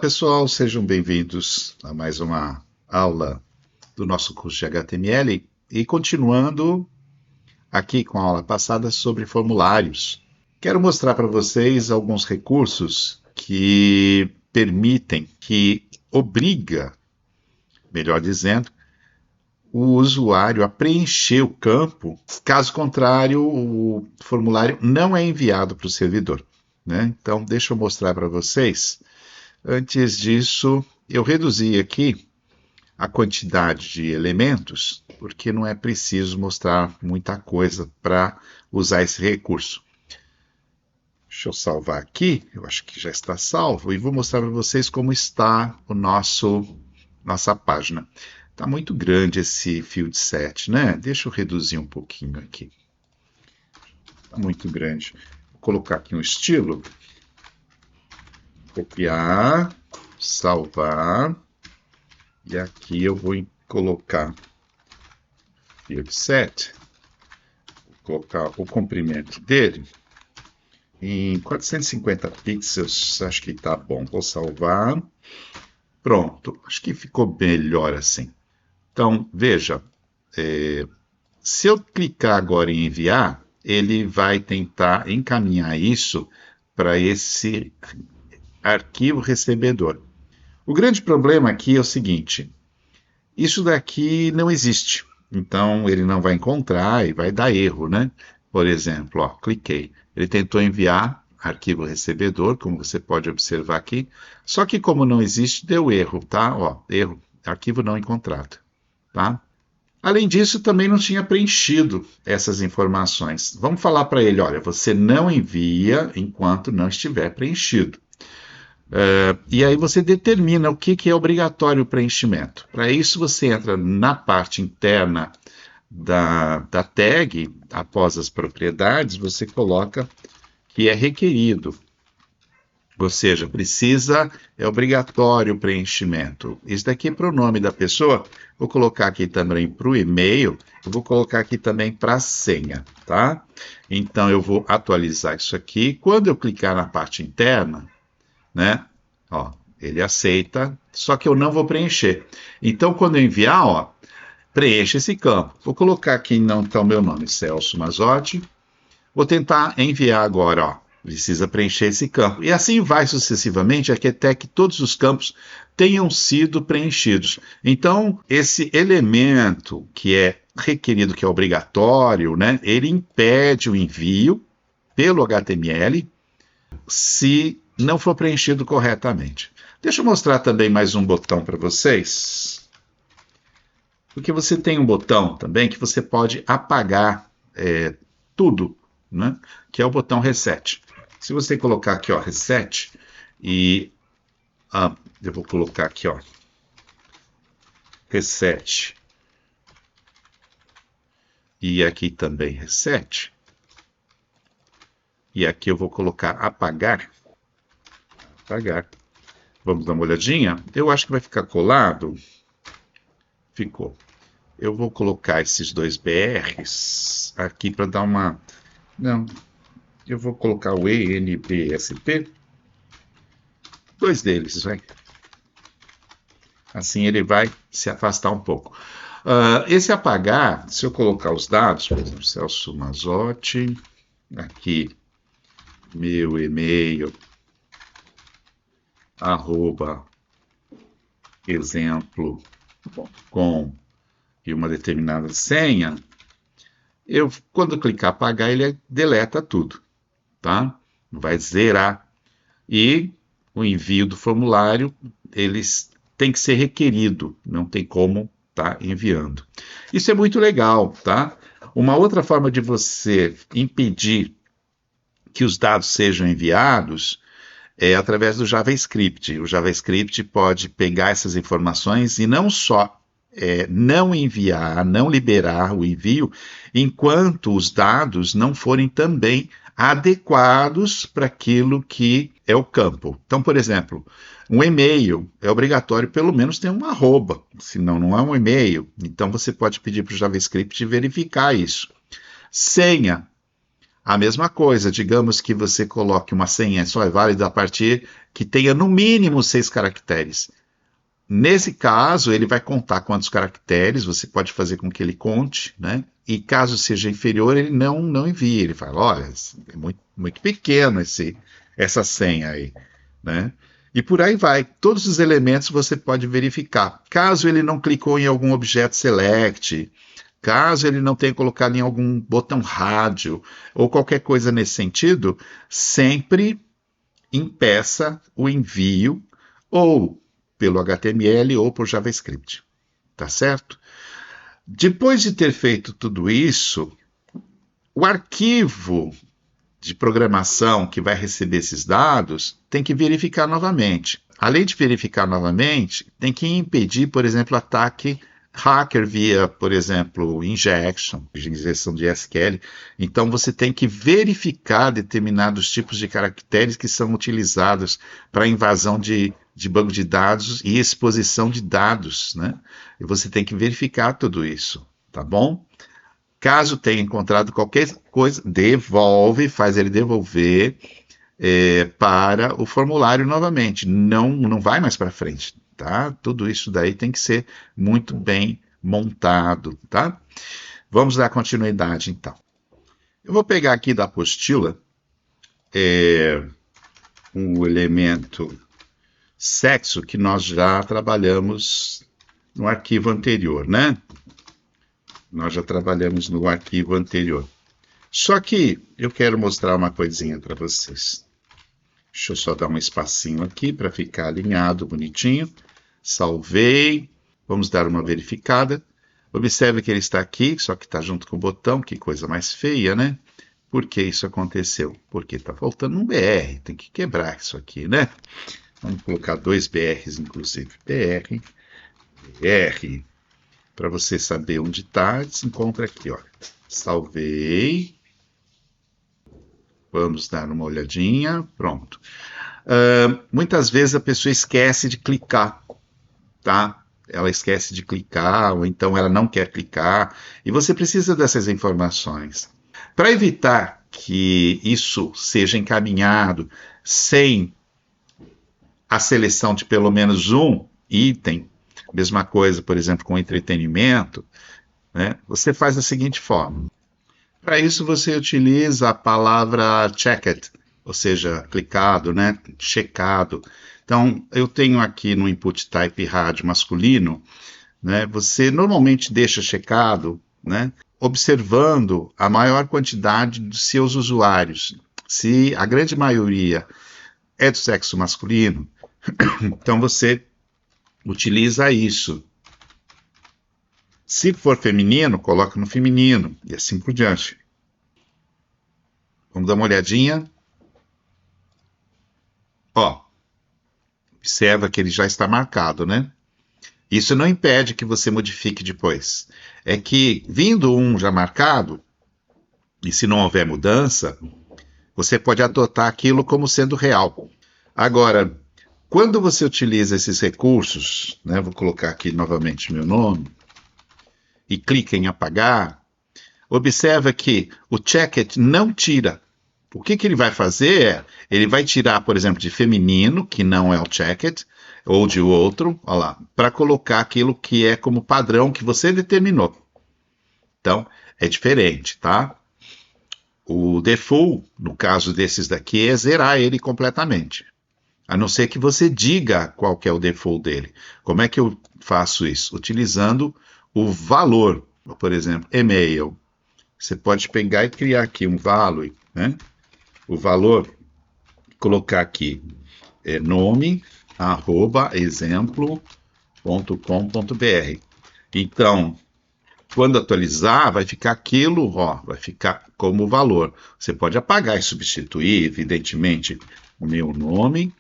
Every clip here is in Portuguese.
Olá pessoal, sejam bem-vindos a mais uma aula do nosso curso de HTML e continuando aqui com a aula passada sobre formulários. Quero mostrar para vocês alguns recursos que permitem, que obriga, melhor dizendo, o usuário a preencher o campo, caso contrário o formulário não é enviado para o servidor, né? Então deixa eu mostrar para vocês. Antes disso, eu reduzi aqui a quantidade de elementos, porque não é preciso mostrar muita coisa para usar esse recurso. Deixa eu salvar aqui, eu acho que já está salvo, e vou mostrar para vocês como está nossa página. Está muito grande esse field set, né? Deixa eu reduzir um pouquinho aqui. Está muito grande. Vou colocar aqui um estilo. Copiar, salvar, e aqui eu vou colocar field set, vou colocar o comprimento dele em 450 pixels, acho que tá bom, vou salvar, pronto, acho que ficou melhor assim. Então, veja, se eu clicar agora em enviar, ele vai tentar encaminhar isso para esse arquivo recebedor. O grande problema aqui é o seguinte, isso daqui não existe, então ele não vai encontrar e vai dar erro, né? Por exemplo, ó, cliquei, ele tentou enviar arquivo recebedor, como você pode observar aqui, só que como não existe, deu erro, tá? Ó, erro, arquivo não encontrado, tá? Além disso, também não tinha preenchido essas informações. Vamos falar para ele, olha, você não envia enquanto não estiver preenchido. E aí você determina o que é obrigatório o preenchimento. Para isso você entra na parte interna da tag, após as propriedades, você coloca que é requerido. Ou seja, é obrigatório o preenchimento. Isso daqui é para o nome da pessoa. Vou colocar aqui também para o e-mail. Eu vou colocar aqui também para a senha, tá? Então eu vou atualizar isso aqui. Quando eu clicar na parte interna, né? Ó, ele aceita, só que eu não vou preencher. Então, quando eu enviar, ó, preencha esse campo. Vou colocar aqui, então, meu nome, Celso Mazzotti. Vou tentar enviar agora, ó. Precisa preencher esse campo. E assim vai sucessivamente, até que todos os campos tenham sido preenchidos. Então, esse elemento que é requerido, que é obrigatório, né? Ele impede o envio pelo HTML se não for preenchido corretamente. Deixa eu mostrar também mais um botão para vocês. Porque você tem um botão também que você pode apagar tudo, né? Que é o botão Reset. Se você colocar aqui, ó, Reset, e eu vou colocar aqui, ó, Reset, e aqui também Reset, e aqui eu vou colocar Apagar. Vamos dar uma olhadinha? Eu acho que vai ficar colado. Ficou. Eu vou colocar esses dois BRs aqui para dar uma... Não, eu vou colocar o ENBSP. Dois deles, vai. Assim ele vai se afastar um pouco. Esse apagar, se eu colocar os dados, por exemplo, Celso Mazzotti, aqui, meu e-mail, @exemplo.com e uma determinada senha, quando eu clicar apagar, ele deleta tudo, tá? Vai zerar. E o envio do formulário, eles tem que ser requerido, não tem como tá enviando. Isso é muito legal, tá? Uma outra forma de você impedir que os dados sejam enviados é através do JavaScript. O JavaScript pode pegar essas informações e não só não enviar, não liberar o envio, enquanto os dados não forem também adequados para aquilo que é o campo. Então, por exemplo, um e-mail é obrigatório pelo menos ter um arroba, senão não é um e-mail. Então você pode pedir para o JavaScript verificar isso. Senha. A mesma coisa, digamos que você coloque uma senha, só é válida a partir que tenha no mínimo 6 caracteres. Nesse caso, ele vai contar quantos caracteres, você pode fazer com que ele conte, né? E caso seja inferior, ele não envia. Ele fala, olha, é muito pequeno essa senha aí, né? E por aí vai. Todos os elementos você pode verificar. Caso ele não clicou em algum objeto select, caso ele não tenha colocado em algum botão rádio, ou qualquer coisa nesse sentido, sempre impeça o envio ou pelo HTML ou por JavaScript. Tá certo? Depois de ter feito tudo isso, o arquivo de programação que vai receber esses dados tem que verificar novamente. Além de verificar novamente, tem que impedir, por exemplo, ataque hacker via, por exemplo, injeção de SQL. Então, você tem que verificar determinados tipos de caracteres que são utilizados para invasão de banco de dados e exposição de dados, né? E você tem que verificar tudo isso, tá bom? Caso tenha encontrado qualquer coisa, devolve, faz ele devolver para o formulário novamente. Não vai mais para frente, tá? Tudo isso daí tem que ser muito bem montado, tá? Vamos dar continuidade, então. Eu vou pegar aqui da apostila um elemento sexo que nós já trabalhamos no arquivo anterior, né? Nós já trabalhamos no arquivo anterior. Só que eu quero mostrar uma coisinha para vocês. Deixa eu só dar um espacinho aqui para ficar alinhado, bonitinho. Salvei. Vamos dar uma verificada. Observe que ele está aqui, só que está junto com o botão. Que coisa mais feia, né? Por que isso aconteceu? Porque está faltando um BR. Tem que quebrar isso aqui, né? Vamos colocar 2 BRs, inclusive. BR. Para você saber onde está, se encontra aqui, ó. Salvei. Vamos dar uma olhadinha. Pronto. Muitas vezes a pessoa esquece de clicar, tá? Ela esquece de clicar, ou então ela não quer clicar, e você precisa dessas informações. Para evitar que isso seja encaminhado sem a seleção de pelo menos um item, mesma coisa, por exemplo, com entretenimento, né? Você faz da seguinte forma. Para isso você utiliza a palavra checked, ou seja, clicado, né? Checado. Então, eu tenho aqui no input type rádio masculino, né? Você normalmente deixa checado, né? Observando a maior quantidade dos seus usuários. Se a grande maioria é do sexo masculino, então você utiliza isso. Se for feminino, coloca no feminino, e assim por diante. Vamos dar uma olhadinha. Ó, observa que ele já está marcado, né? Isso não impede que você modifique depois. É que, vindo um já marcado, e se não houver mudança, você pode adotar aquilo como sendo real. Agora, quando você utiliza esses recursos, né, vou colocar aqui novamente meu nome, e clica em apagar, observa que o checked não tira. O que ele vai fazer é, ele vai tirar, por exemplo, de feminino, que não é o checked, ou de outro, olha lá, para colocar aquilo que é como padrão que você determinou. Então, é diferente, tá? O default, no caso desses daqui, é zerar ele completamente. A não ser que você diga qual que é o default dele. Como é que eu faço isso? Utilizando o valor, por exemplo, e-mail. Você pode pegar e criar aqui um value, né? O valor, colocar aqui nome, @exemplo.com.br. Então, quando atualizar, vai ficar aquilo, ó, vai ficar como valor. Você pode apagar e substituir, evidentemente, o meu nome,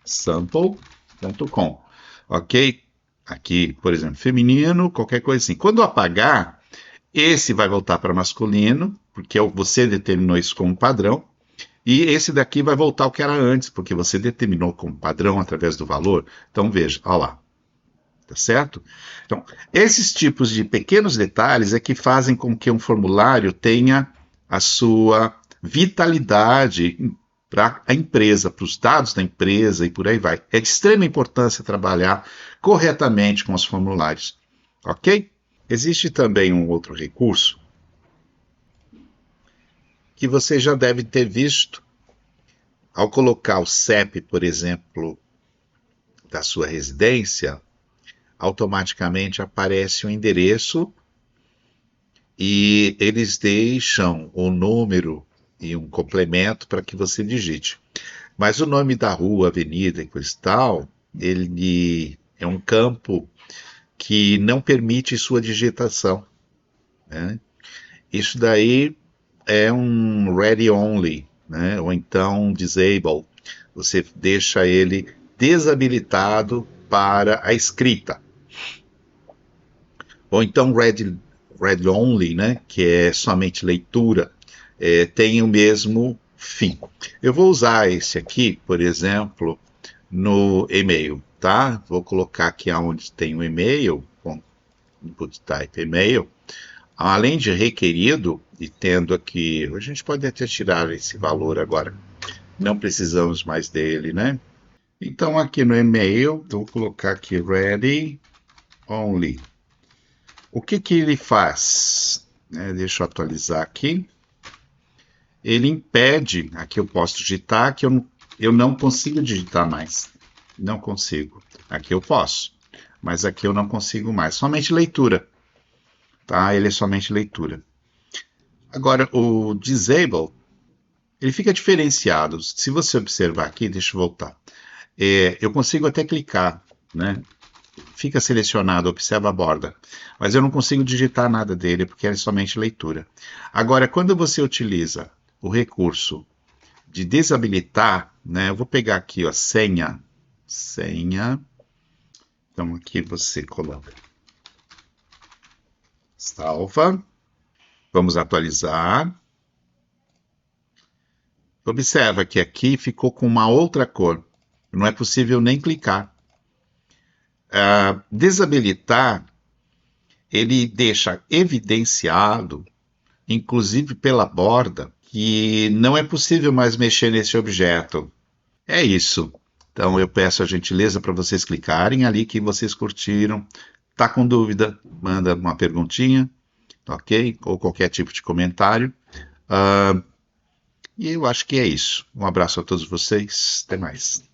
sample.com, ok? Aqui, por exemplo, feminino, qualquer coisa assim. Quando apagar, esse vai voltar para masculino, porque você determinou isso como padrão, e esse daqui vai voltar ao que era antes, porque você determinou como padrão através do valor. Então, veja, olha lá. Tá certo? Então, esses tipos de pequenos detalhes é que fazem com que um formulário tenha a sua vitalidade para a empresa, para os dados da empresa e por aí vai. É de extrema importância trabalhar corretamente com os formulários, ok? Existe também um outro recurso que você já deve ter visto. Ao colocar o CEP, por exemplo, da sua residência, automaticamente aparece o endereço e eles deixam o número e um complemento para que você digite. Mas o nome da rua, avenida e coisa e tal, ele é um campo que não permite sua digitação, né? Isso daí é um read only, né? Ou então disable. Você deixa ele desabilitado para a escrita. Ou então read only, né? Que é somente leitura, tem o mesmo fim. Eu vou usar esse aqui, por exemplo, no e-mail, tá? Vou colocar aqui onde tem o e-mail, com input type e-mail. Além de requerido, e tendo aqui, a gente pode até tirar esse valor agora, não precisamos mais dele, né? Então aqui no e-mail, vou colocar aqui ready only. O que que ele faz? Deixa eu atualizar aqui. Ele impede, aqui eu posso digitar, que eu não consigo digitar mais. Não consigo. Aqui eu posso, mas aqui eu não consigo mais. Somente leitura. Tá? Ele é somente leitura. Agora, o disable, ele fica diferenciado. Se você observar aqui, deixa eu voltar. Eu consigo até clicar, né? Fica selecionado, observa a borda. Mas eu não consigo digitar nada dele, porque é somente leitura. Agora, quando você utiliza o recurso de desabilitar, né? Eu vou pegar aqui, ó, senha. Então, aqui você coloca. Salva. Vamos atualizar. Observa que aqui ficou com uma outra cor. Não é possível nem clicar. Desabilitar, ele deixa evidenciado, inclusive pela borda, que não é possível mais mexer nesse objeto. É isso. Então eu peço a gentileza para vocês clicarem ali que vocês curtiram. Tá com dúvida? Manda uma perguntinha, ok? Ou qualquer tipo de comentário. E eu acho que é isso. Um abraço a todos vocês. Até mais.